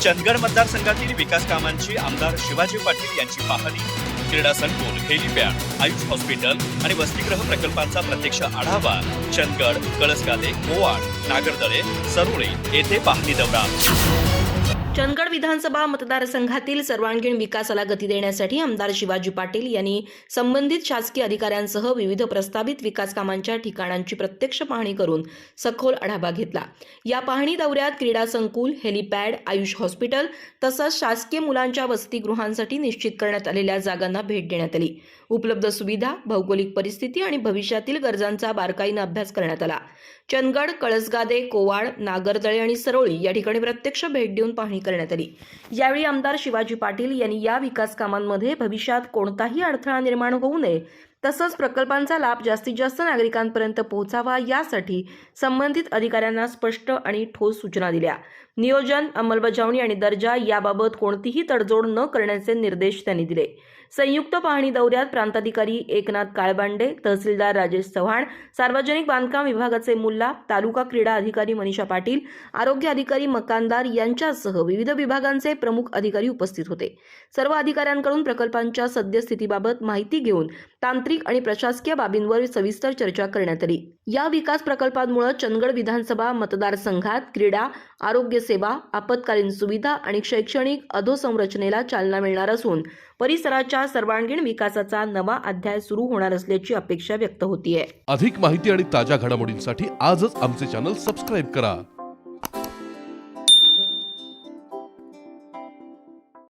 चंदगड मतदारसंघातील विकास कामांची आमदार शिवाजी पाटील यांची पाहणी, क्रीडा संकुल, हेलिपॅड, आयुष हॉस्पिटल आणि वसतिगृह प्रकल्पांचा प्रत्यक्ष आढावा, चंदगड, कळसगादे, कोवाड, नागरदळे, सरोळे येथे पाहणी दौरा। चंदगड विधानसभा मतदारसंघातील सर्वांगीण विकासाला गती देण्यासाठी आमदार शिवाजी पाटील यांनी संबंधित शासकीय अधिकाऱ्यांसह विविध प्रस्तावित विकास कामांच्या ठिकाणांची प्रत्यक्ष पाहणी करून सखोल आढावा घेतला। या पाहणी दौऱ्यात क्रीडा संकुल, हेलिपॅड, आयुष हॉस्पिटल तसंच शासकीय मुलांच्या वसतिगृहांसाठी निश्चित करण्यात आलेल्या जागांना भेट देण्यात आली। उपलब्ध सुविधा, भौगोलिक परिस्थिती आणि भविष्यातील गरजांचा बारकाईने अभ्यास करण्यात आला। चंदगड, कळसगादे, कोवाड, नागरदळे आणि सरोळी या ठिकाणी प्रत्यक्ष भेट देऊन पाहणी करण्यात आली। यावेळी आमदार शिवाजी पाटील यांनी या विकास कामांमध्ये भविष्यात कोणताही अडथळा निर्माण होऊ नये तसंच प्रकल्पांचा लाभ जास्तीत जास्त नागरिकांपर्यंत पोहोचावा यासाठी संबंधित अधिकाऱ्यांना स्पष्ट आणि ठोस सूचना दिल्या। नियोजन, अंमलबजावणी आणि दर्जा याबाबत कोणतीही तडजोड न करण्याचे निर्देश त्यांनी दिले। संयुक्त पाहणी दौऱ्यात प्रांताधिकारी एकनाथ काळबांडे, तहसीलदार राजेश चव्हाण, सार्वजनिक बांधकाम विभागाचे मुल्ला, तालुका क्रीडा अधिकारी मनीषा पाटील, आरोग्य अधिकारी मकानदार यांच्यासह विविध विभागांचे प्रमुख अधिकारी उपस्थित होते। सर्व अधिकाऱ्यांकडून प्रकल्पांच्या सद्यस्थितीबाबत माहिती घेऊन तांत्रिक आणि प्रशासकीय बाबींवर सविस्तर चर्चा करण्यात आली। या विकास प्रकल्पांमुळे चंदगड विधानसभा मतदारसंघात क्रीडा, आरोग्य सेवा, आपत्कालीन सुविधा आणि शैक्षणिक अधोसंरचनेला चालना मिळणार असून परिसराच्या सर्वांगीण विकासाचा नवा अध्याय सुरू होणार असल्याची अपेक्षा व्यक्त होतीये। अधिक माहिती आणि ताज्या घडामोडींसाठी आजच आमचे चॅनल सबस्क्राइब करा।